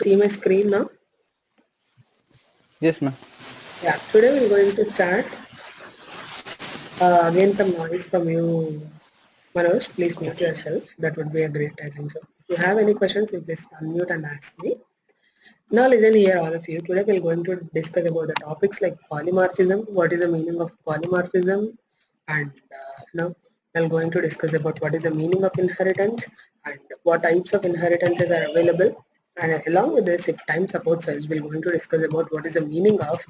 see my screen now? Yes, ma'am. Yeah, today we're going to start. Again, some noise from you, Manoj. Please mute yourself. That would be a great, I think so. If you have any questions, you please unmute and ask me. Now listen here, all of you. Today we're going to discuss about the topics like polymorphism. What is the meaning of polymorphism? And we're going to discuss about what is the meaning of inheritance and what types of inheritances are available. And along with this, if time supports us, we're going to discuss about what is the meaning of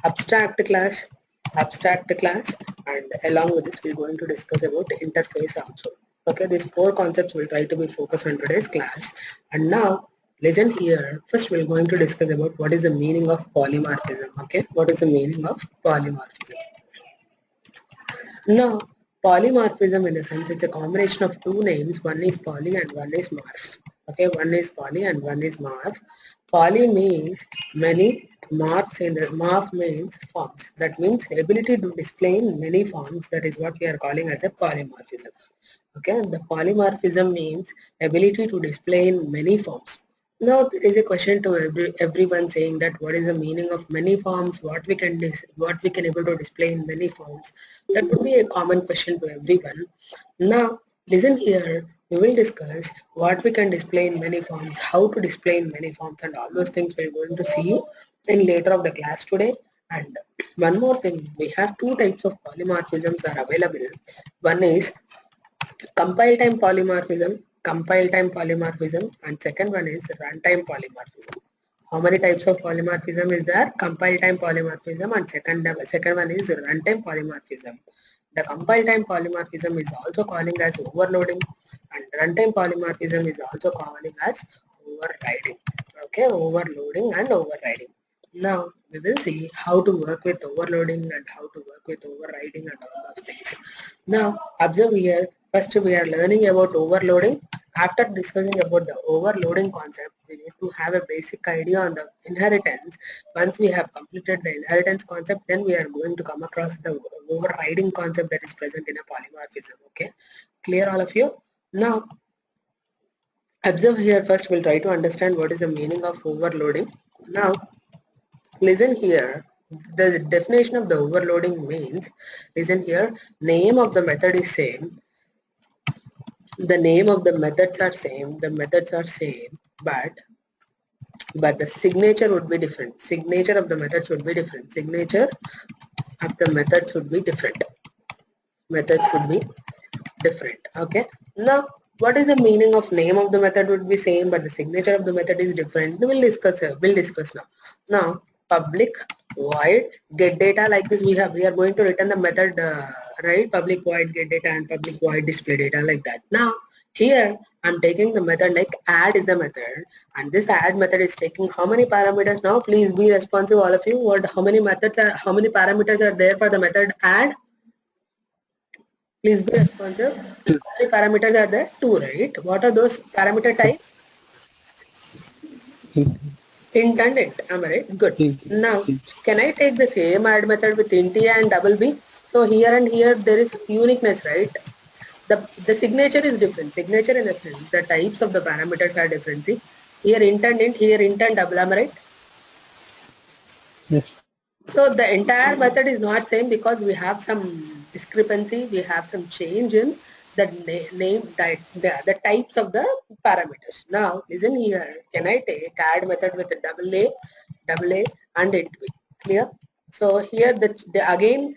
abstract class, and along with this, we're going to discuss about interface also. Okay, these four concepts will try to be focused on today's class. And now, listen here. First, we're going to discuss about what is the meaning of polymorphism. Okay, what is the meaning of polymorphism? Now, polymorphism in a sense, it's a combination of two names. One is poly and one is morph. Okay, one is poly and one is morph. Poly means many, morphs in the morph means forms. That means the ability to display in many forms. That is what we are calling as a polymorphism. Okay, the polymorphism means ability to display in many forms. Now there is a question to everyone saying that what is the meaning of many forms, what we can able to display in many forms. That would be a common question to everyone. Now listen here, we will discuss what we can display in many forms, how to display in many forms, and all those things we're going to see in later of the class today. And one more thing, we have two types of polymorphisms are available. One is compile time polymorphism, and second one is runtime polymorphism. How many types of polymorphism is there? Compile time polymorphism, and second one is runtime polymorphism. The compile time polymorphism is also calling as overloading, and runtime polymorphism is also calling as overriding. Okay, overloading and overriding. Now we will see how to work with overloading and how to work with overriding and all those things. Now observe here, first we are learning about overloading. After discussing about the overloading concept, we need to have a basic idea on the inheritance. Once we have completed the inheritance concept, then we are going to come across the overriding concept that is present in a polymorphism. Okay, clear all of you? Now observe here, first we'll try to understand what is the meaning of overloading. Now listen here, the definition of the overloading means, listen here, name of the method is same, the name of the methods are same, but the signature would be different. Signature of the methods would be different. Signature of the methods would be different. Methods would be different. Okay. Now, what is the meaning of name of the method would be same, but the signature of the method is different? We'll discuss. We'll discuss now. Now, public void get data like this. We are going to return the method right. Public void get data and public void display data like that. Now, here I'm taking the method like add is a method, and this add method is taking how many parameters now? Please be responsive, all of you. How many parameters are there for the method add? Please be responsive. Two. How many parameters are there? Two, right? What are those parameter type? Int and int. Am I right? Good. Now, can I take the same add method with int a and double b? So here and here there is uniqueness, right? The signature is different. Signature in a sense, the types of the parameters are different. See, here int and int, here int and double. Am I right? Yes. So the entire method is not same because we have some discrepancy, we have some change in the name, the types of the parameters. Now listen here, can I take add method with a double A and int b? Clear? So here the again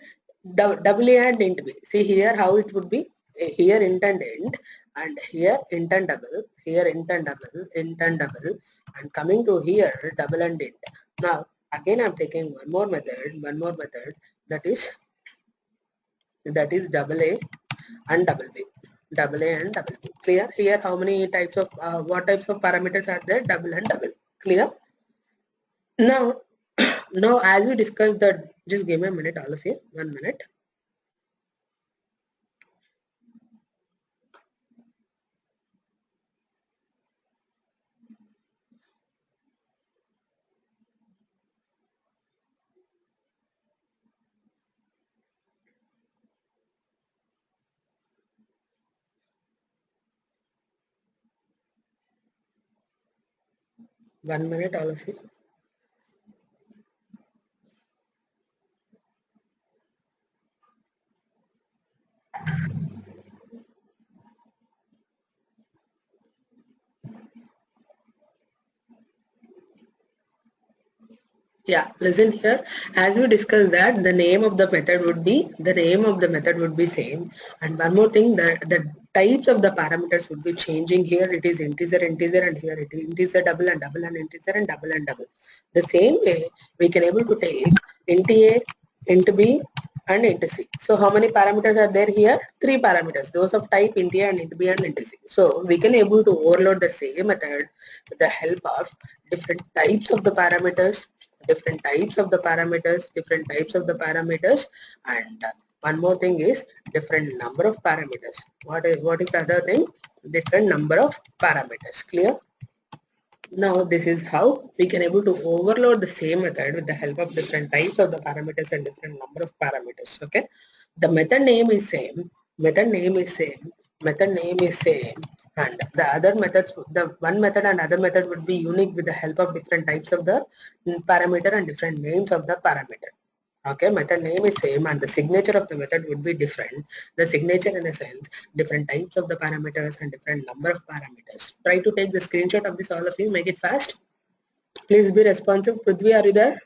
double A and int b. See here how it would be. Here int and int, and here int and double, here int and double, and coming to here double and int. Now again I'm taking one more method that is double A and double B. Double A and double B. Clear? Here how many types of what types of parameters are there? Double and double. Clear? Now now as we discussed that, just give me a minute, all of you, 1 minute. 1 minute, all of you. Yeah, listen here. As we discussed that the name of the method would be same. And one more thing, that the types of the parameters would be changing. Here it is integer, integer, and here it is integer, double, and integer, and double, and double. The same way we can able to take int a, int b, and int c. So how many parameters are there here? 3 parameters. Those of type int a and int b and int c. So we can able to overload the same method with the help of different types of the parameters, and one more thing is different number of parameters. What is the other thing? Different number of parameters. Clear? Now this is how we can able to overload the same method with the help of different types of the parameters and different number of parameters. Okay, the method name is same, and the other methods, the one method and other method would be unique with the help of different types of the parameter and different names of the parameter. Okay, method name is same and the signature of the method would be different. The signature in a sense, different types of the parameters and different number of parameters. Try to take the screenshot of this, all of you, make it fast. Please be responsive. Prithvi, are you there?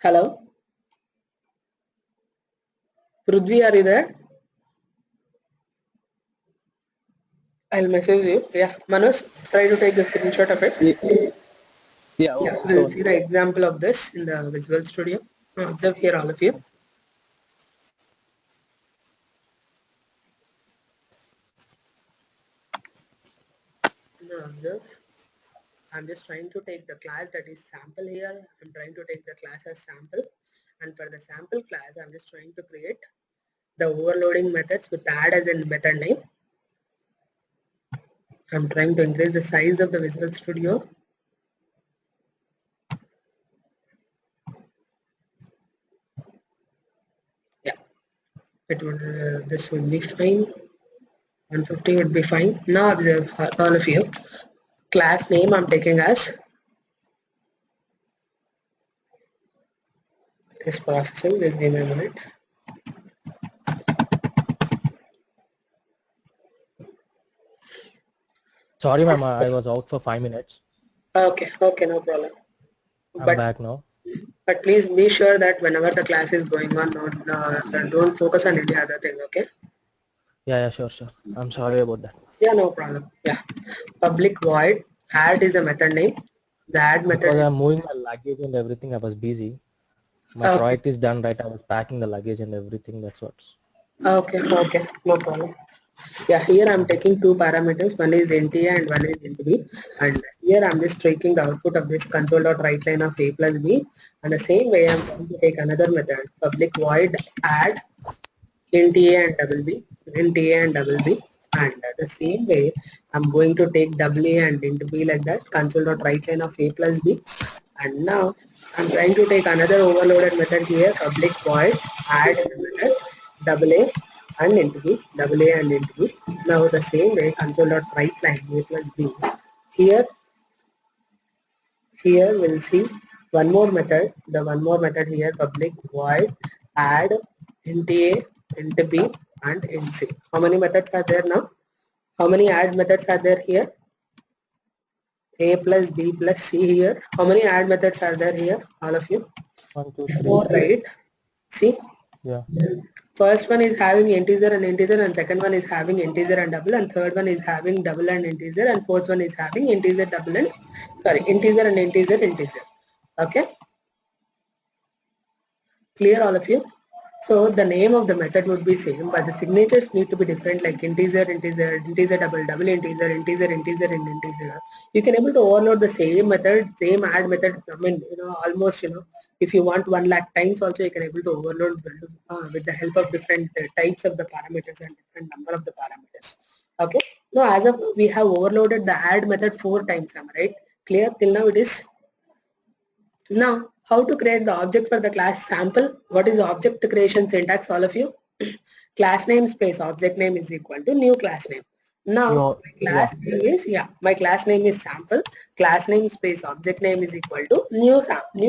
Hello? Prithvi, are you there? I'll message you. Yeah, Manoj, try to take the screenshot of it. Yeah, Yeah, okay, we'll sure. see the example of this in the Visual Studio. Now observe here, all of you. Now observe. I'm just trying to take the class that is sample here. I'm trying to take the class as sample. And for the sample class, I'm just trying to create the overloading methods with add as a method name. I'm trying to increase the size of the Visual Studio. Yeah, it would. This would be fine. 150 would be fine. Now observe, all of you. Class name I'm taking as this processing. Just give me a minute. Sorry, ma'am, I was out for 5 minutes. Okay, no problem. I'm But back now. please be sure that whenever the class is going on, don't focus on any other thing. Okay? Yeah, sure. I'm sorry about that. Yeah, no problem. Yeah. Public void add is a method name. The add method Because is I'm moving my luggage and everything, I was busy. My okay. project is done, right? I was packing the luggage and everything. That's what. Okay, no problem. Yeah, here I'm taking two parameters. One is NTA and one is NTB. And here I'm just taking the output of this console.write line of A plus B. And the same way I'm going to take another method, public void add NTA and double B, NTA and double B. And the same way I'm going to take double A and into B like that, console.write line of A plus B. And now I'm trying to take another overloaded method here, public void add method double A and into B, double A and into B. Now the same way console.write line A plus B. Here we'll see one more method. The one more method here, public void add int A, int B, and int C. How many methods are there now? How many add methods are there here? A plus B plus C here. How many add methods are there here? All of you? 1, 2, 3. 4, right? See? Yeah. First one is having integer and second one is having integer and double, and third one is having double and integer, and fourth one is having integer double and integer and integer. Okay? Clear, all of you? So the name of the method would be same, but the signatures need to be different, like integer double, double integer, and integer. You can able to overload the same method, same add method. I mean, almost, if you want 1 lakh times also, you can able to overload with the help of different types of the parameters and different number of the parameters. Okay. Now, as of we have overloaded the add method 4 times, am I right? Clear till now? It is. Now, how to create the object for the class sample? What is the object creation syntax, all of you? Class name space object name is equal to new class name. Now Yeah. my class name is sample. Class name space object name is equal to new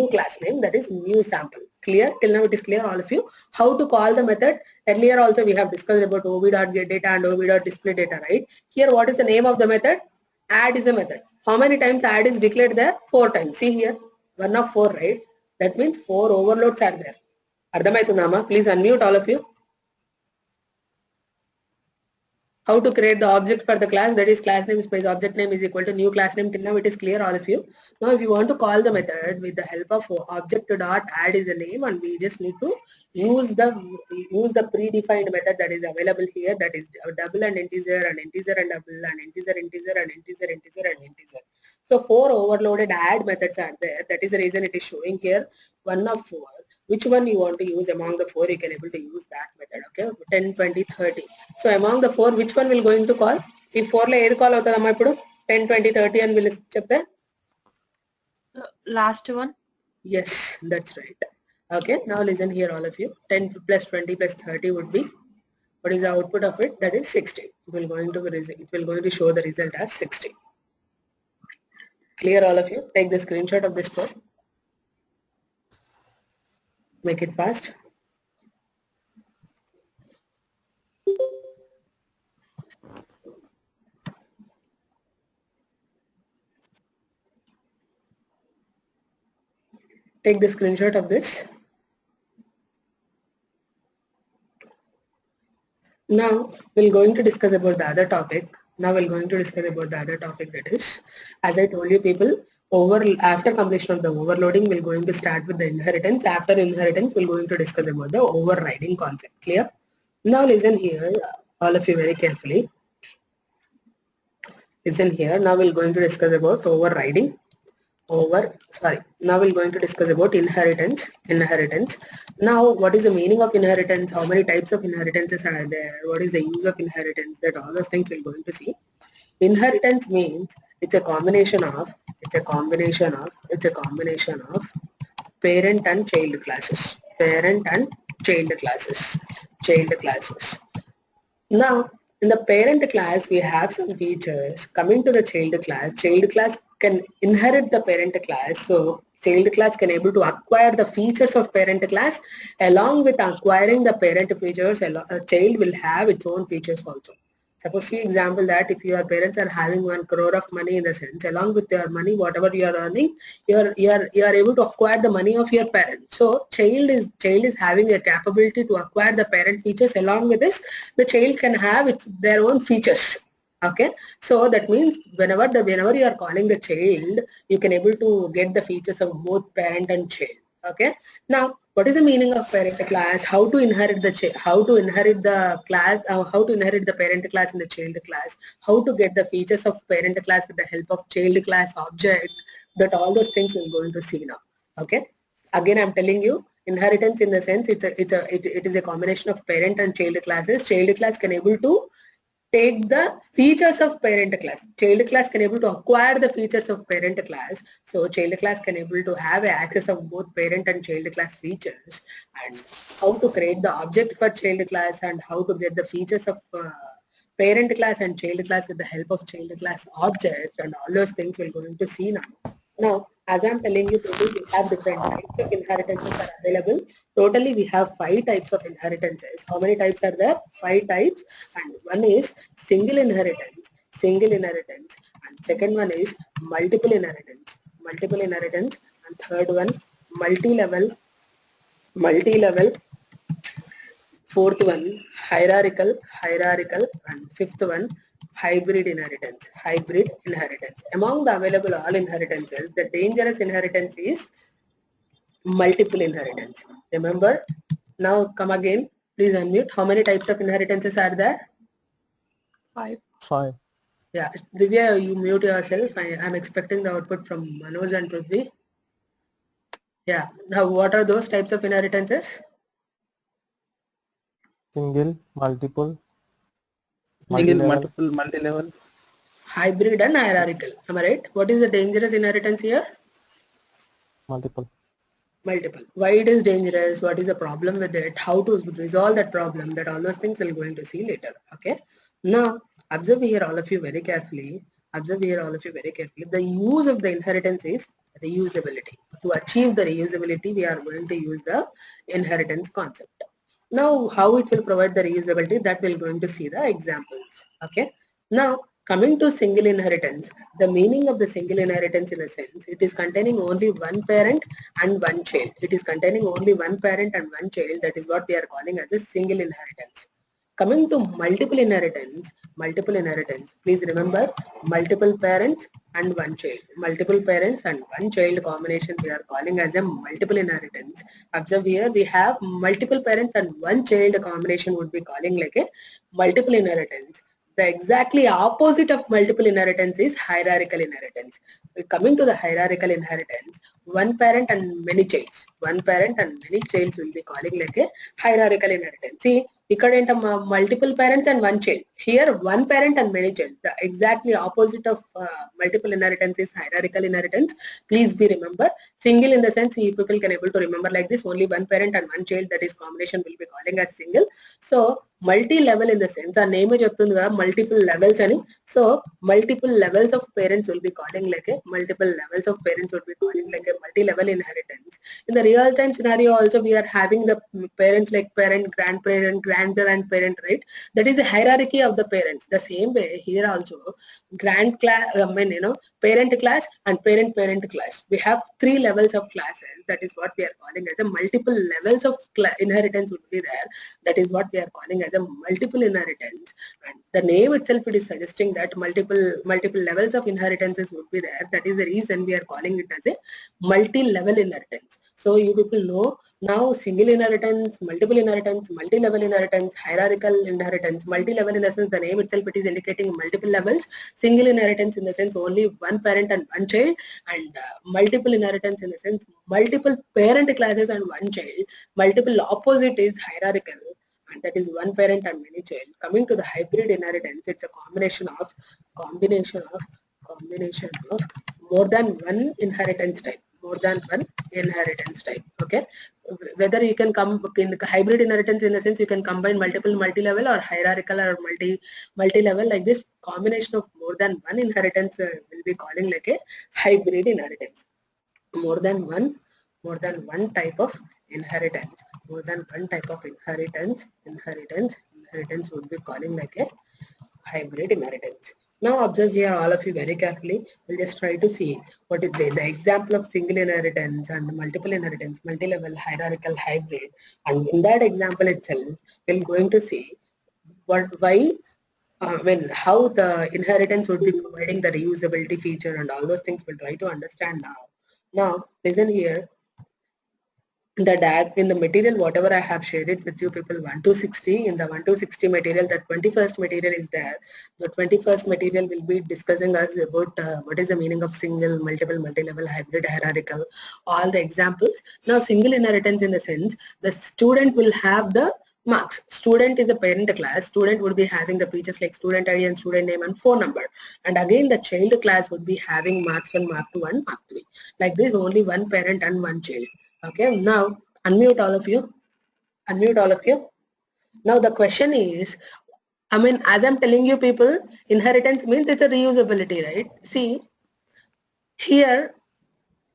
class name, that is new sample. Clear? Till now it is clear all of you. How to call the method? Earlier also we have discussed about ob.getData and ob.displayData, right? Here what is the name of the method? Add is a method. How many times add is declared there? 4 times. See here, 1 of 4, right? That means 4 overloads are there. Ardhamaitundama? Please unmute all of you. How to create the object for the class, that is class name space object name is equal to new class name. Till now it is clear all of you. Now if you want to call the method with the help of object dot add is a name, and we just need to use the predefined method that is available here, that is double and integer and integer and double and integer and integer and integer. So 4 overloaded add methods are there. That is the reason it is showing here 1 of 4. Which one you want to use among the 4, you can able to use that method. Okay, 10, 20, 30. So among the 4, which one will going to call? If 4 lo edi call avutadamma ippudu? 10, 20, 30 and will chepte? Last one. Yes, that's right. Okay, now listen here all of you. 10 plus 20 plus 30 would be, what is the output of it? That is 60. It will going to show the result as 60. Clear all of you? Take the screenshot of this code. Make it fast. Take the screenshot of this. Now we're going to discuss about the other topic. That is, as I told you people, after completion of the overloading, we're going to start with the inheritance. After inheritance, we're going to discuss about the overriding concept. Clear? Now listen here, all of you very carefully. Listen here. Now we're going to discuss about overriding. Now we're going to discuss about inheritance. Now what is the meaning of inheritance? How many types of inheritances are there? What is the use of inheritance? That all those things we're going to see. Inheritance means it's a combination of parent and child classes. Now, in the parent class, we have some features. Coming to the child class can inherit the parent class. So, child class can able to acquire the features of parent class. Along with acquiring the parent features, a child will have its own features also. Suppose, see example that if your parents are having 1 crore of money, in the sense, along with your money, whatever you are earning, you are able to acquire the money of your parents. So child is having a capability to acquire the parent features. Along with this, the child can have their own features. Okay, so that means whenever you are calling the child, you can able to get the features of both parent and child. Okay, now what is the meaning of parent class? How to inherit the class? How to inherit the parent class and the child class? How to get the features of parent class with the help of child class object? That all those things we're going to see now. Okay, again I'm telling you, inheritance in the sense it is a combination of parent and child classes. Child class can able to take the features of parent class. Child class can able to acquire the features of parent class. So child class can able to have access of both parent and child class features, and how to create the object for child class and how to get the features of parent class and child class with the help of child class object, and all those things we're going to see now. Now, as I'm telling you, people, we have different types of inheritances are available. Totally, we have 5 types of inheritances. How many types are there? 5 types. And one is single inheritance, and second one is multiple inheritance, and third one multi-level, fourth one hierarchical, and fifth one hybrid inheritance. Among the available all inheritances, the dangerous inheritance is multiple inheritance. Remember? Now come again. Please unmute. How many types of inheritances are there? 5. 5. Yeah, Divya, you mute yourself. I am expecting the output from Manoj and Prithvi. Yeah. Now, what are those types of inheritances? Single, multiple, Single, multi-level. multiple, multi-level. Hybrid and hierarchical. Am I right? What is the dangerous inheritance here? Multiple. Multiple. Why it is dangerous? What is the problem with it? How to resolve that problem? That all those things we're going to see later. Okay. Now, Observe here all of you very carefully. Observe here all of you very carefully. The use of the inheritance is reusability. To achieve the reusability, we are going to use the inheritance concept. Now, how it will provide the reusability, that we're going to see the examples. Okay. Now, coming to single inheritance, the meaning of the single inheritance in a sense, it is containing only one parent and one child. It is containing only one parent and one child. That is what we are calling as a single inheritance. Coming to multiple inheritance, please remember multiple parents and one child. Multiple parents and one child combination we are calling as a multiple inheritance. Observe here we have multiple parents and one child combination would be calling like a multiple inheritance. The exactly opposite of multiple inheritance is hierarchical inheritance. Coming to the hierarchical inheritance, one parent and many childs. One parent and many childs will be calling like a hierarchical inheritance. See, ఇక్కడ ఏంట multiple parents and one child. Here one parent and many child. The exactly opposite of multiple inheritance is hierarchical inheritance. Please be remember. Single in the sense you people can able to remember like this. Only one parent and one child, that is combination will be calling as single. So multi-level in the sense our name చెప్తుందిగా multiple levels అని. So multiple levels of parents will be calling like a multiple levels of parents will be calling like a multi-level inheritance. In the real time scenario also we are having the parents like parent, grandparent, grandparent, right? That is a hierarchy of the parents. The same way here also grand class, parent class and parent class. We have three levels of classes. That is what we are calling as a multiple levels of inheritance would be there. That is what we are calling as a multiple inheritance. And the name itself it is suggesting that multiple levels of inheritances would be there. That is the reason we are calling it as a multi-level inheritance. So you people know now single inheritance, multiple inheritance, multi-level inheritance, hierarchical inheritance. Multi-level in the sense the name itself it is indicating multiple levels. Single inheritance in the sense only one parent and one child, and multiple inheritance in the sense multiple parent classes and one child. Multiple opposite is hierarchical, and that is one parent and many child. Coming to the hybrid inheritance, it's a combination of more than one inheritance type. More than one inheritance type. Okay, whether you can come in the hybrid inheritance in the sense you can combine multiple multi-level or hierarchical or multi-level like this. Combination of more than one inheritance will be calling like a hybrid inheritance. More than one type of inheritance. More than one type of inheritance would be calling like a hybrid inheritance. Now observe here all of you very carefully. We'll just try to see what is the example of single inheritance and multiple inheritance, multi-level, hierarchical, hybrid. And in that example itself, we're going to see how the inheritance would be providing the reusability feature and all those things we'll try to understand now. Now listen here. In the material whatever I have shared it with you people 1 to 60, in the 1 to 60 material, the 21st material is there. The 21st material will be discussing us about what is the meaning of single, multiple, multi-level, hybrid, hierarchical, all the examples. Now single inheritance in the sense the student will have the marks. Student is a parent class. Student would be having the features like student ID and student name and phone number. And again the child class would be having marks 1, mark 2 and mark 3. Like this, only one parent and one child. Okay, now unmute all of you. Unmute all of you. Now the question is, as I'm telling you people, inheritance means it's a reusability, right? See, here,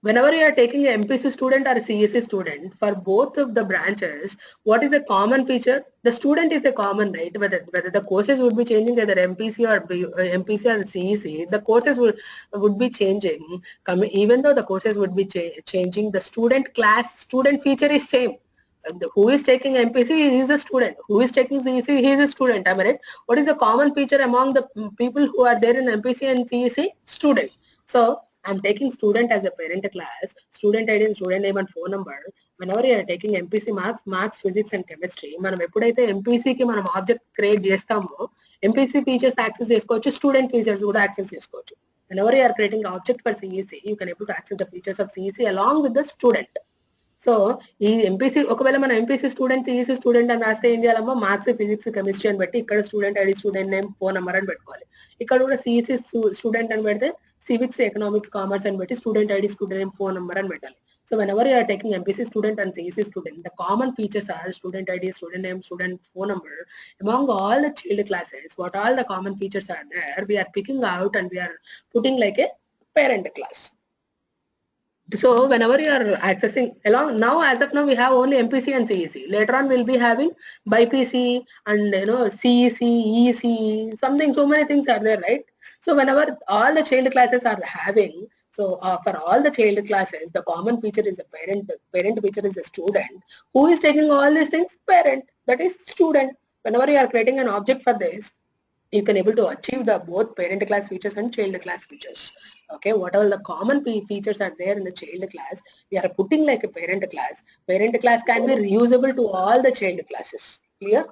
whenever you are taking an MPC student or a CSC student, for both of the branches, what is a common feature? The student is a common, right? Whether the courses would be changing, whether MPC or CEC, the courses would be changing. Even though the courses would be changing, the student feature is same. Who is taking MPC, he is a student. Who is taking CEC, he is a student. Am I right? What is the common feature among the people who are there in MPC and CEC? Student. So I'm taking student as a parent class, student ID and student name and phone number. Whenever you are taking MPC marks, physics and chemistry, మనం ఎప్పుడైతే MPC కి మనం object create చేస్తామో MPC features access చేసుకోవచ్చు, student features కూడా access చేసుకోవచ్చు. Whenever you are creating object for CEC, you can able to access the features of CEC along with the student. So ఈ MPC ఒకవేళ మన MPC student CEC student అని రాస్తే ఏం చేయాలమ్మా, మార్క్స్, ఫిజిక్స్, కెమిస్ట్రీ అని పెట్టి ఇక్కడ student ID, student name, phone number అని పెట్టుకోవాలి. ఇక్కడ కూడా సిఈసీ స్టూడెంట్ అని పెడితే సివిక్స్, ఎకనామిక్స్, కామర్స్ అని పెట్టి student ID, student name, phone number అని పెట్టాలి. So whenever you are taking MPC student and CEC student, the common features are student ID, student name, student phone number. Among all the child classes, what all the common features are there, we are picking out and we are putting like a parent class. So whenever you are accessing along now, as of now, we have only MPC and CEC. Later on, we'll be having BPC and CEC, EC, something. So many things are there, right? So whenever all the child classes are having, so for all the child classes, the common feature is a parent. Parent feature is a student. Who is taking all these things? Parent. That is student. Whenever you are creating an object for this, you can able to achieve the both parent class features and child class features. Okay, whatever the common features are there in the child class, we are putting like a parent class. Parent class can be reusable to all the child classes. Clear?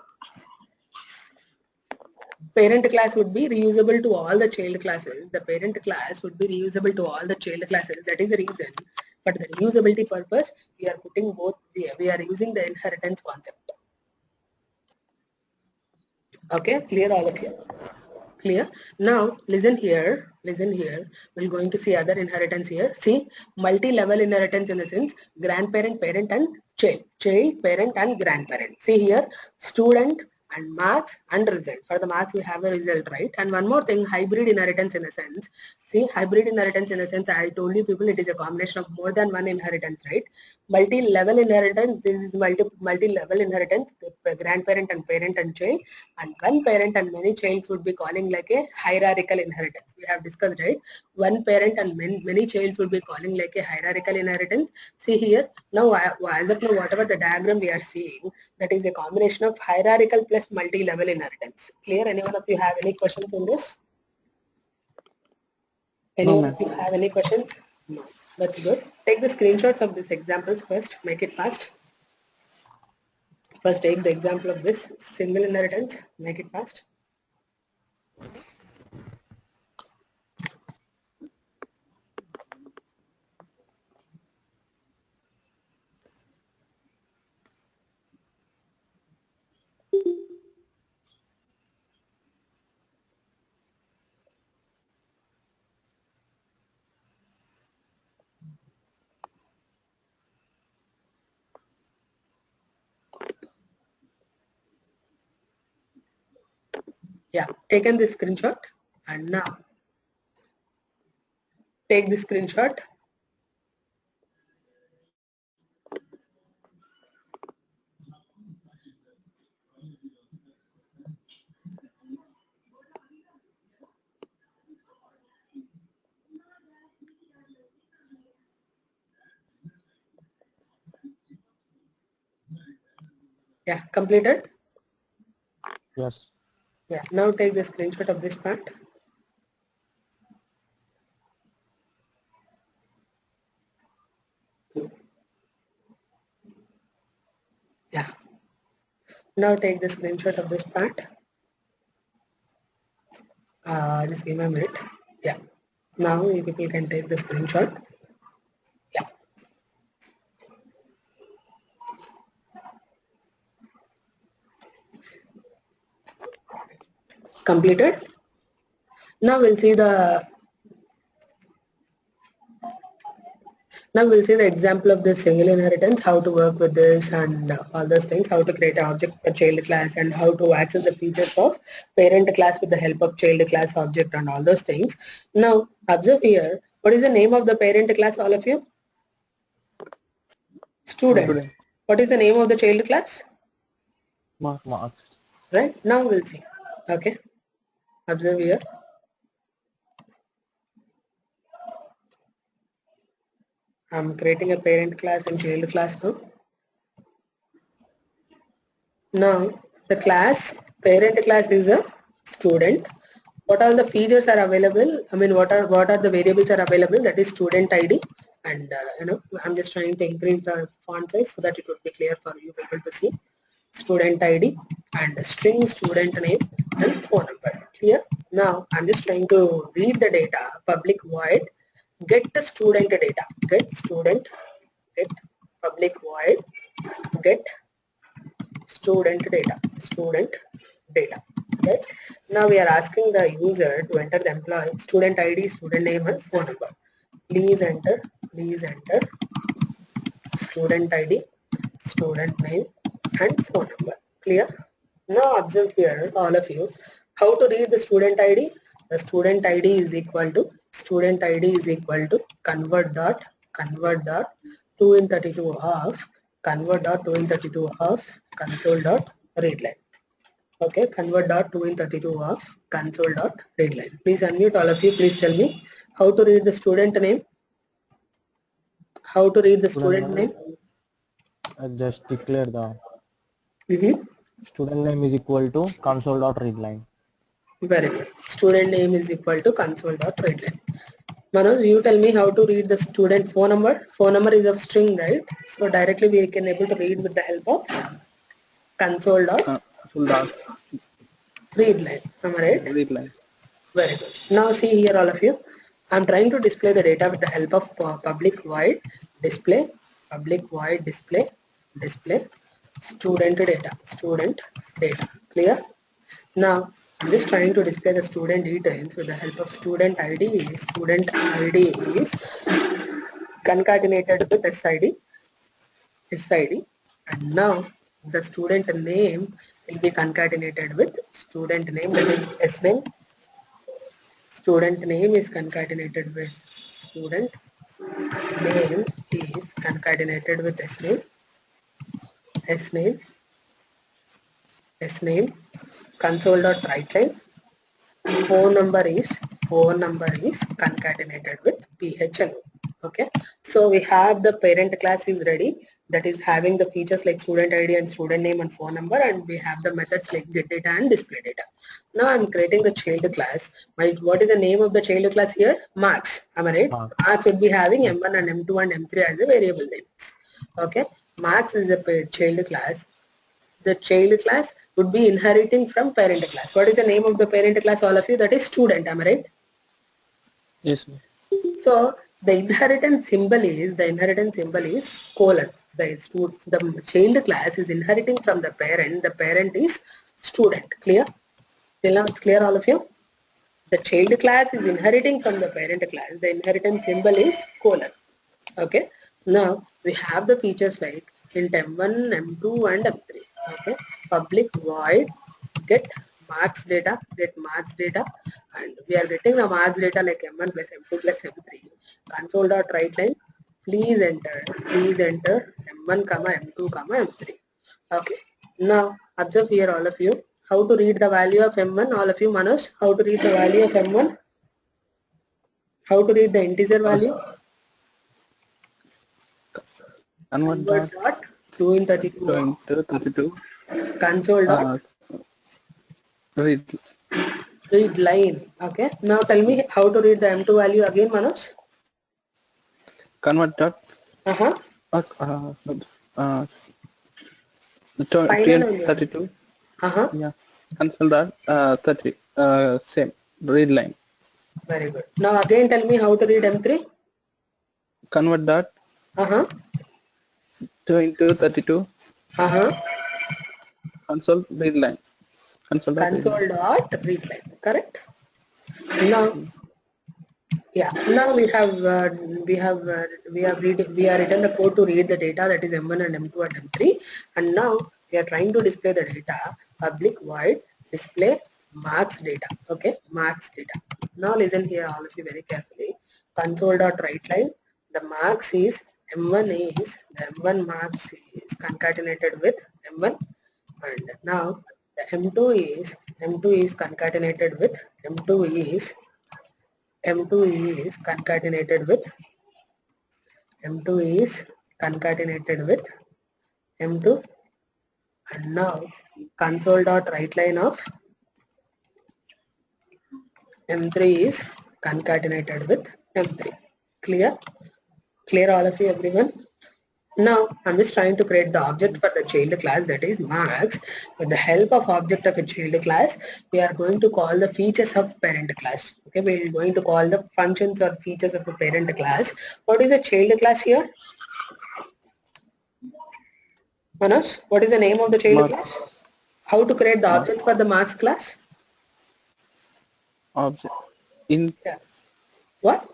Parent class would be reusable to all the child classes. The parent class would be reusable to all the child classes. That is the reason. For the reusability purpose, we are putting both. We are using the inheritance concept. Okay, clear all of you? Clear? Now listen here, we're going to see other inheritance here. See, multi-level inheritance in the sense grandparent, parent and child, parent and grandparent. See here, student and marks and result. For the marks we have a result, right? And one more thing, hybrid inheritance in a sense. See, hybrid inheritance in a sense, I told you people it is a combination of more than one inheritance, right? Multi-level inheritance, this is multi-level inheritance, the grandparent and parent and child, and one parent and many childs would be calling like a hierarchical inheritance. We have discussed, right? One parent and many childs would be calling like a hierarchical inheritance. See here, now as of now, whatever the diagram we are seeing, that is a combination of hierarchical plus multi-level inheritance. Clear? Anyone of you have any questions in this? Anyone of you have any questions? No. That's good. Take the screenshots of these examples first. Make it fast. First, take the example of this single inheritance. Make it fast. Yeah, taken this screenshot and now take this screenshot. Yeah, completed. Yes. Yeah, now take the screenshot of this part. Yeah. Now take the screenshot of this part. Just give me a minute. Yeah. Now you people can take the screenshot. Yeah. Completed. Now we'll see the example of this single inheritance, how to work with this and all those things, how to create an object for child class and how to access the features of parent class with the help of child class object and all those things. Now observe here, what is the name of the parent class, all of you? Student. What is the name of the child class? Marks. Right, now we'll see. Okay, observe here. I'm creating a parent class and child class now. Now the class, parent class is a student. What all the features are available? I mean, what are the variables are available? That is student ID, and I'm just trying to increase the font size so that it would be clear for you people to see. Student ID and string student name and phone number. Clear? Now I'm just trying to read the data. Public void get the student data. Get student, get public void, get student data, right? Now we are asking the user to enter the employee student ID, student name and phone number. Please enter student ID, student name, and phone number. Clear? Now observe here, all of you, how to read the student ID. The student ID is equal to convert dot 2 in 32 of convert dot 2 in 32 of console dot read line. Okay, convert dot 2 in 32 of console dot read line. Please unmute all of you. Please tell me how to read the student name. How to read the student name? I just declare the Mm-hmm. student name is equal to console.readline. Very good. Student name is equal to console.readline. Manoj, you tell me how to read the student phone number. Phone number is of string, right? So directly we can able to read with the help of console.readline. Full dot Am I right? read line. Very good. Now see here, all of you. I'm trying to display the data with the help of public void display, display student data. Clear? Now I'm just trying to display the student details with the help of student ID. Student ID is concatenated with SID, and now the student name will be concatenated with student name, that is S name. Student name is concatenated with student name is concatenated with S name, console.writeline. Phone number is concatenated with PHN. Okay, so we have the parent class is ready, that is having the features like student ID and student name and phone number, and we have the methods like get data and display data. Now I'm creating the child class. What is the name of the child class here? Marks. Am I right? Marks would be having M1 and M2 and M3 as a variable names. Okay, Marks is a child class. The child class would be inheriting from parent class. What is the name of the parent class, all of you? That is student. Am I right? Yes. So the inheritance symbol is colon. The child class is inheriting from the parent. The parent is student. Clear? Till now it's clear, all of you? The child class is inheriting from the parent class. The inheritance symbol is colon. Okay. Now we have the features like int m1, m2, and m3. Okay. Public void get marks data, and we are getting the marks data like m1 plus m2 plus m3. Console.writeline. Please enter m1 comma m2 comma m3. Okay. Now observe here, all of you, how to read the value of m1. All of you, Manoj, how to read the value of m1? How to read the integer value? Convert Dot 2 in 32 into 32. console dot Read read line. Okay. Now tell me how to read the m2 value again, Manoj. convert dot Uh-huh. uh, Final only. 32. Uh-huh. Yeah. Console dot 30. Same read line. Very good. Now again tell me how to read m3. Convert dot Uh-huh. 2 into 32. Uh-huh. Console read line. Console dot read line. Console dot read line. Correct. Now, yeah. Now we have written the code to read the data, that is m1 and m2 and m3, and now we are trying to display the data. Public void display marks data. Okay, marks data. Now listen here, all of you, very carefully. Console.writeline. The marks is m1 is the m1 marks is concatenated with m1, and now the m2 is concatenated with m2 is concatenated with m2 is concatenated with m2, and now console.writeline of m3 is concatenated with m3. Clear? Clear, all of you, everyone? Now I'm just trying to create the object for the child class, that is marks. With the help of object of a child class, we are going to call the features of parent class. Okay, we are going to call the functions or features of the parent class. What is a child class here? Manoj, what is the name of the child class? How to create the object for the marks class? Object in Yeah. What?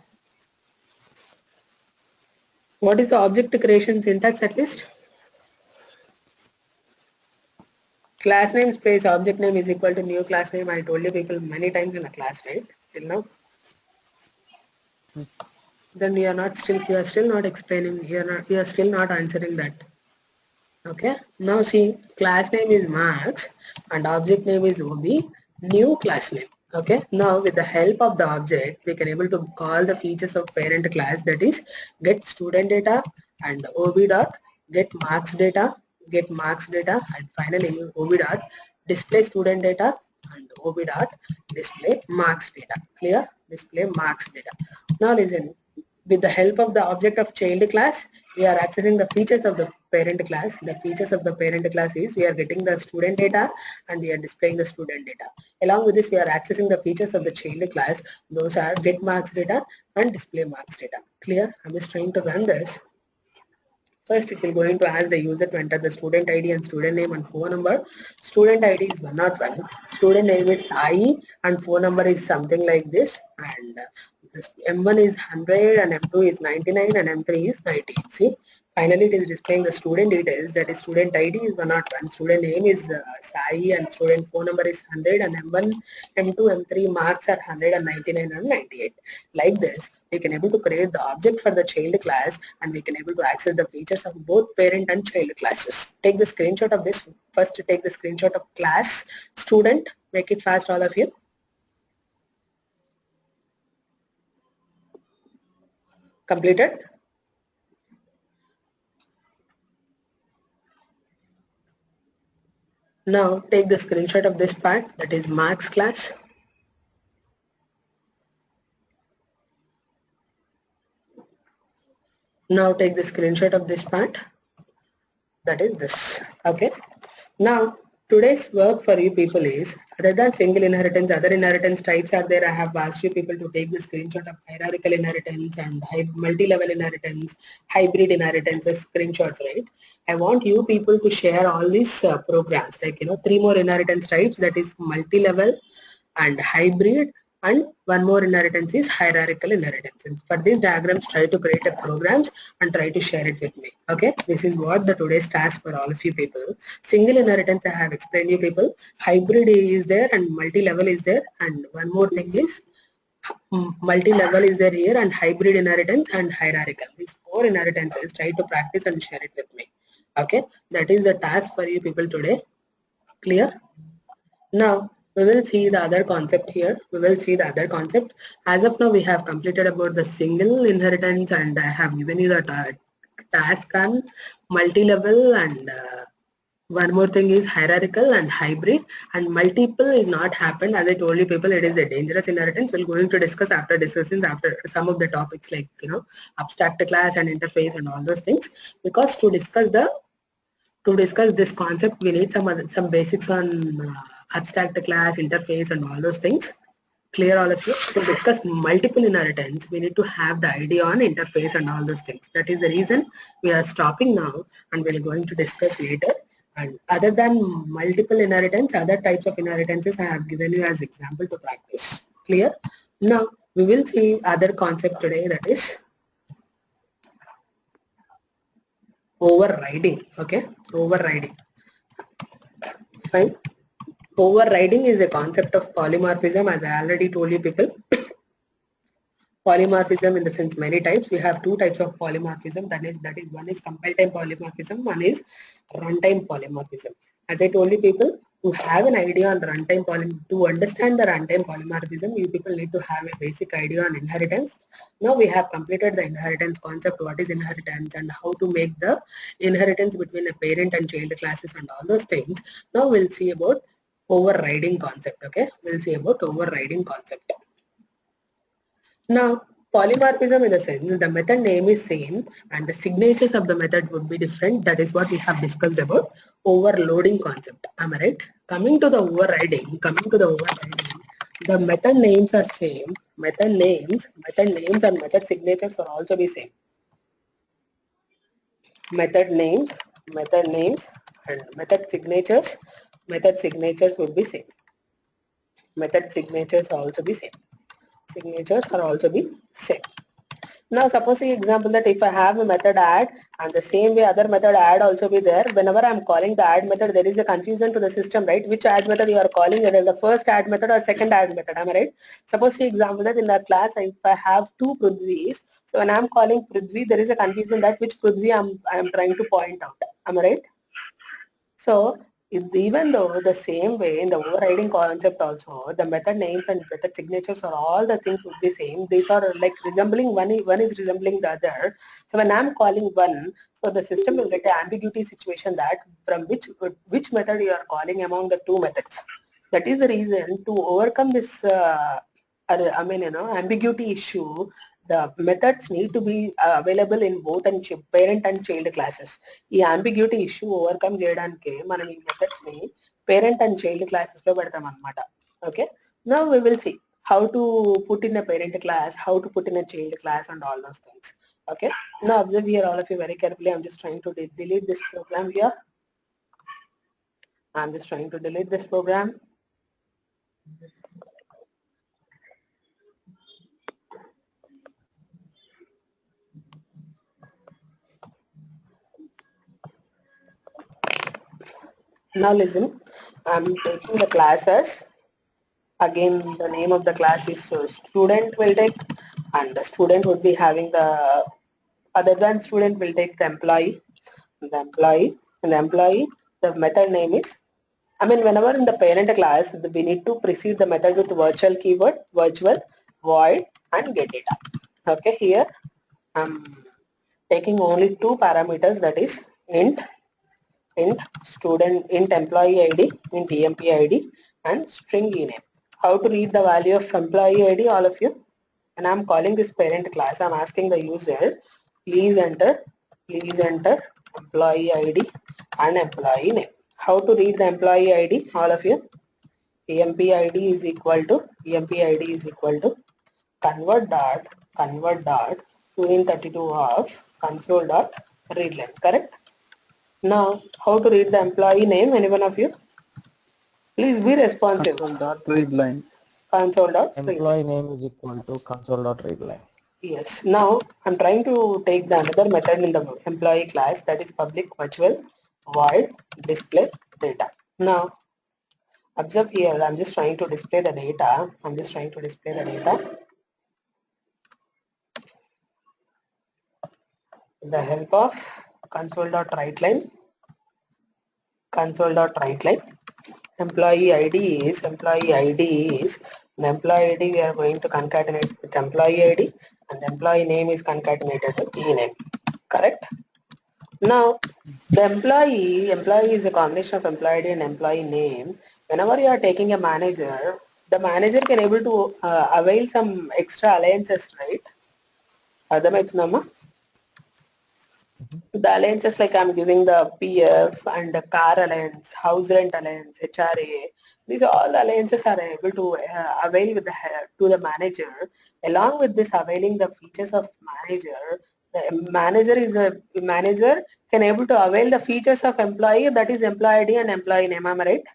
What is the object creation syntax at least? Class name space object name is equal to new class name. I told you people many times in a class, right? Till now. Then you are still not explaining. You are still not answering that. Okay. Now see, class name is Max and object name is OB. New class name. Okay. Now with the help of the object, we can able to call the features of parent class, that is get student data and OB dot get marks data, and finally OB dot display student data and OB dot display marks data. Clear? Display marks data. Now listen, with the help of the object of child class, we are accessing the features of the parent class. The features of the parent class is we are getting the student data and we are displaying the student data. Along with this, we are accessing the features of the child class. Those are get marks data and display marks data. Clear? I'm just trying to run this. First, it will going to ask the user to enter the student ID and student name and phone number. Student ID is 101. Student name is Sai and phone number is something like this. And this M1 is 100 and M2 is 99 and M3 is 90. See, finally it is displaying the student details. That is student ID is 101. Student name is Sai and student phone number is 100 and M1, M2, M3 marks are 199 and 98. Like this, we can able to create the object for the child class and we can able to access the features of both parent and child classes. Take the screenshot of this. First, take the screenshot of class student. Make it fast, all of you. Completed? Now take the screenshot of this part, that is marks class. Now take the screenshot of this part, that is this. Okay. Now today's work for you people is, other than single inheritance, other inheritance types are there. I have asked you people to take the screenshot of hierarchical inheritance and multi-level inheritance, hybrid inheritance as screenshots, right? I want you people to share all these programs, like 3 more inheritance types, that is multi-level and hybrid, and one more inheritance is hierarchical inheritance. And for these diagrams, try to create a programs and try to share it with me. Okay, this is what the today's task for all of you people. Single inheritance I have explained you people, hybrid is there and multi-level is there, and one more thing is multi-level is there here, and hybrid inheritance and hierarchical. These 4 inheritances, try to practice and share it with me. Okay, that is the task for you people today. Clear? Now we will see the other concept here. We will see the other concept. As of now, we have completed about the single inheritance and I have given you the task on multi-level, and one more thing is hierarchical and hybrid, and multiple is not happened. As I told you people, it is a dangerous inheritance. We're going to discuss after discussing after some of the topics like abstract class and interface and all those things, because to discuss this concept we need some basics on abstract class, interface and all those things. Clear, all of you? To discuss multiple inheritance, we need to have the idea on interface and all those things. That is the reason we are stopping now and we're going to discuss later. And other than multiple inheritance, other types of inheritances I have given you as example to practice. Clear? Now we will see other concept today, that is overriding. Okay, overriding. Fine. Overriding is a concept of polymorphism, as I already told you people. Polymorphism in the sense many types. We have 2 types of polymorphism. That is one is compile time polymorphism, one is runtime polymorphism. As I told you people, to have an idea on runtime to understand the runtime polymorphism, you people need to have a basic idea on inheritance. Now we have completed the inheritance concept, what is inheritance and how to make the inheritance between a parent and child classes and all those things. Now we'll see about overriding concept. Okay, we'll see about overriding concept. Now, polymorphism in the sense the method name is same and the signatures of the method would be different. That is what we have discussed about overloading concept. Am I right? Coming to the overriding, the method names are same. Method names and method signatures are also be same. Method names and method signatures would be same. Method signatures also be same. Signatures are also be same. Now suppose the example that if I have a method add and the same way other method add also be there, whenever I'm calling the add method, there is a confusion to the system, right? Which add method you are calling, whether the first add method or second add method, am I right? Suppose the example that in the class, if I have two Prithvis, so when I'm calling Prithvi, there is a confusion that which Prithvi I'm trying to point out, am I right? So even though the same way in the overriding concept also, the method names and method signatures are all the things would be same. These are like resembling one is resembling the other. So when I'm calling one, so the system will get an ambiguity situation that from which method you are calling among the two methods. That is the reason to overcome this ambiguity issue. The methods need to be available in both and parent and child classes. ఈ ambiguity issue overcome చేయడానికి మనం ఈ methods ని parent and child classes లో పెడతాం అనమాట. Okay, now we will see how to put in a parent class, how to put in a child class and all those things. Okay, now observe here all of you very carefully. I'm just trying to delete this program here. I'm just trying to delete this program. Now listen, I'm taking the classes. Again, the name of the class is student will take, and the student would be having the other than student will take the employee, and the employee, the method name is, whenever in the parent class, we need to precede the method with virtual keyword, virtual, void, and get data. Okay, here I'm taking only two parameters, that is int student, int employee id, int emp id, and string ename. How to read the value of employee id, all of you? And I'm calling this parent class, I'm asking the user, please enter employee id and employee name. How to read the employee id, all of you? emp id is equal to convert dot 2 in 32 of console dot readline, correct? Now, how to read the employee name? Anyone of you? Please be responsive. Console dot read line. Console dot read. Employee name is equal to console.readline. Yes. Now, I'm trying to take the another method in the employee class, that is public virtual void display data. Now, observe here. I'm just trying to display the data. With the help of console.writeline. Employee ID is the employee ID, we are going to concatenate with employee ID, and the employee name is concatenated with ename, correct? Now the employee is a combination of employee ID and employee name. Whenever you are taking a manager, the manager can able to avail some extra alliances, right? అర్థమవుతుందమ్మా? The alliances, like I'm giving the PF and the car alliance, house rent alliance, HRA. These all alliances are able to avail with to the manager. Along with this availing the features of manager, the manager can able to avail the features of employee, that is employee ID and employee name. Am I right?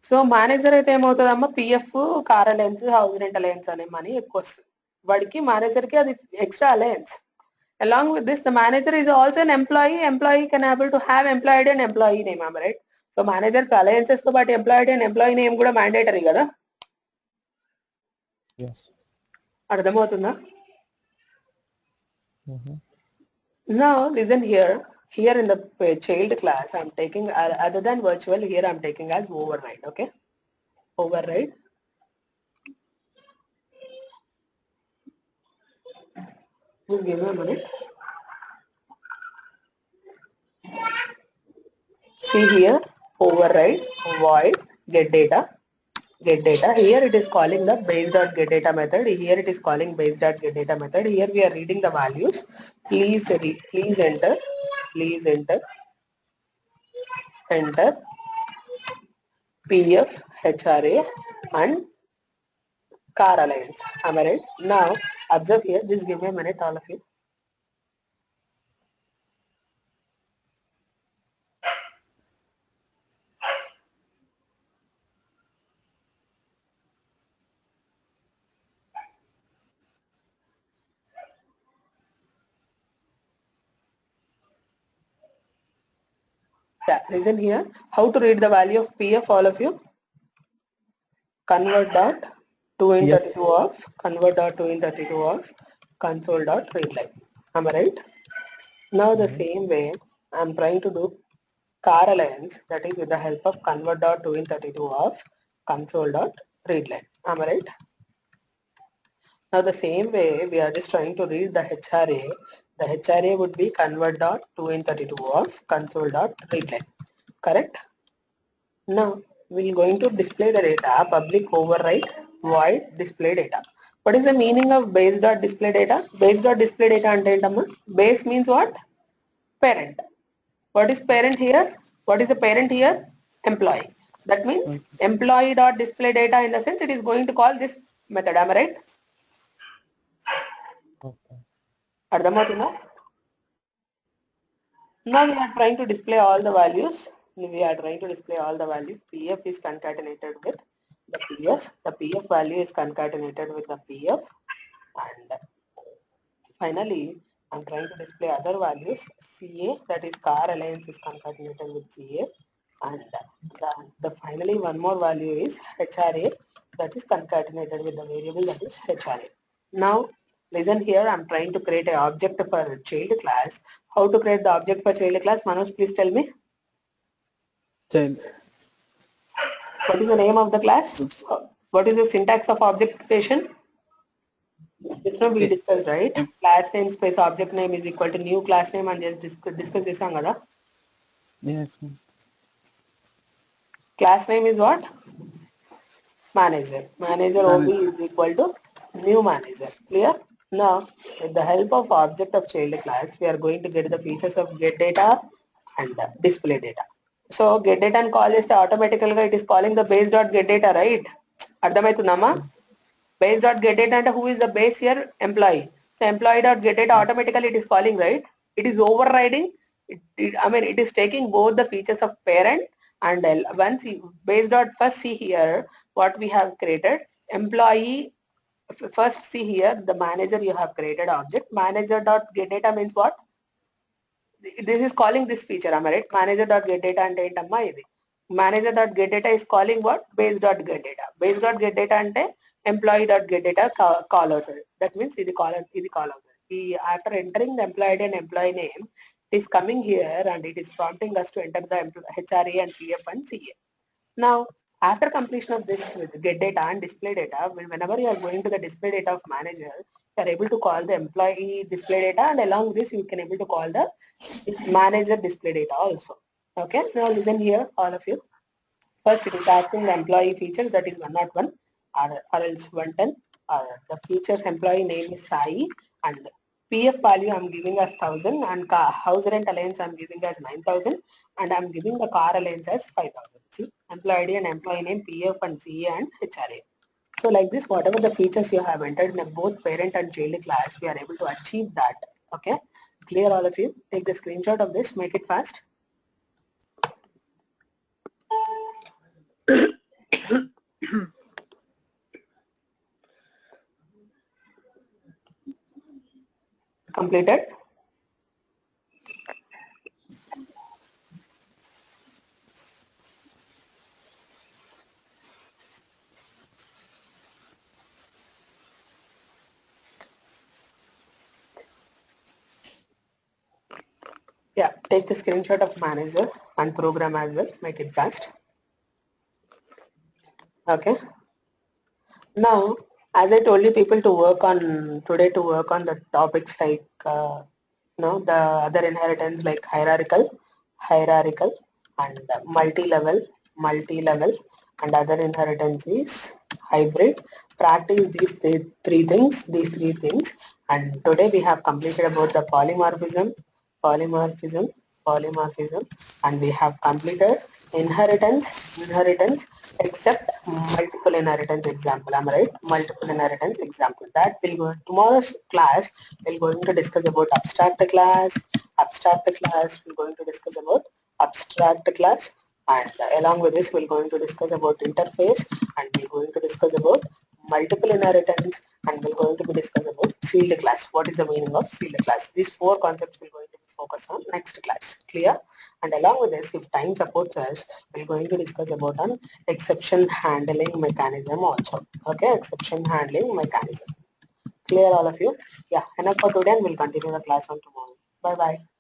So manager అయితే ఏమవుతుందమ్మా, PF, car allowance, house rent allowance అనే money ఎక్కువ వస్తుంది వాడికి, మేనేజర్కి అది extra allowance. Along with this, the manager is also an employee. Employee can able to have employee ID and employee name, am I right? So manager కి alliances తో పాటు employee ID and employee name కూడా mandatory కదా? Yes. అర్థమవుతుందా? Now listen here. Here in the child class, I'm taking other than virtual. Here I'm taking as override. Okay, override. Just give me a minute. See here, override void get data. Here it is calling the base.getData method. Here it is calling base.getData method. Here we are reading the values. Please enter PF, HRA and car alliance. Am I right? Now observe here. Just give me a minute, all of you. Yeah, listen here. How to read the value of PF, all of you? Convert dot 2 in 32 of convert dot 2 in 32 of console dot read line. Am I right? Now the same way I'm trying to do car alliance, that is with the help of convert dot 2 in 32 of console dot read line. Am I right? Now the same way we are just trying to read the HRA. The HRA would be convert dot 2 in 32 of console dot read line. Correct? Now we're going to display the data public override void display data. What is the meaning of base dot display data? Base dot display data ante entama? Base means what? Parent. What is parent here? What is the parent here? Employee. That means employee dot display data, in the sense it is going to call this method. Am I right? Okay. Ardhamathuna? Now we are trying to display all the values. We are trying to display all the values. PF is concatenated with the PF. The PF value is concatenated with the PF. And finally, I'm trying to display other values. CA, that is car alliance, is concatenated with CA. And the finally one more value is HRA, that is concatenated with the variable, that is HRA. Now listen here, I'm trying to create an object for child class. How to create the object for child class? Manoj, please tell me. Child. What is the name of the class? What is the syntax of object creation? This one we discussed, right? Class name space object name is equal to new class name, and just discuss this on other. Yes. Class name is what? Manager. Manager OB is equal to new manager. Clear? Now, with the help of object of child class, we are going to get the features of get data and display data. So get data and call is automatically it is calling the base dot get data, right? Ardhamaithundama? Base dot get data, and who is the base here? Employee. So employee dot get data automatically it is calling, right? It is overriding. I mean, it is taking both the features of parent and once you base dot first see here what we have created. Employee first see here the manager you have created object. Manager dot get data means what? This is calling this feature. Am I right? Manager dot get data ante ఏంటమ్మా ఇది. Manager dot get data is calling what? Base dot get data. Base dot get data ante employee dot get data call అవుతుంది. That means ఇది call అవుతుంది. After entering the employee ID and employee name, it is coming here and it is prompting us to enter the HRA and PF and CA. Now, after completion of this with get data and display data, whenever you are going to the display data of manager, you are able to call the employee display data, and along with this you can able to call the manager display data also. Okay, now listen here, all of you. First, it is asking the employee features, that is 101 or else 110, or the features employee name is Sai, and PF value I'm giving as 1000, and house rent allowance I'm giving as 9000, and I'm giving the car allowance as 5000. See, employee ID and employee name, PF and CA and HRA. So like this, whatever the features you have entered in both parent and child class, we are able to achieve that. Okay, clear all of you? Take the screenshot of this, make it fast. Completed? Yeah, take the screenshot of manager and program as well, make it fast. Okay. Now, as I told you people to work on today, to work on the topics like the other inheritance like hierarchical, and multi-level, and other inheritance is hybrid. Practice these three things, and today we have completed about the polymorphism, and we have completed inheritance, except multiple inheritance example. Am I right? Multiple inheritance example. That will go tomorrow's class. We're going to discuss about abstract class. We're going to discuss about abstract class, and along with this, we're going to discuss about interface, and we're going to discuss about multiple inheritance, and we're going to be discuss about sealed class. What is the meaning of sealed class? These four concepts we're going to be focused focus on next class. Clear? And along with this, if time supports us, we're going to discuss about an exception handling mechanism also. Okay, exception handling mechanism. Clear all of you? Yeah, enough for today and we'll continue the class on tomorrow. Bye bye.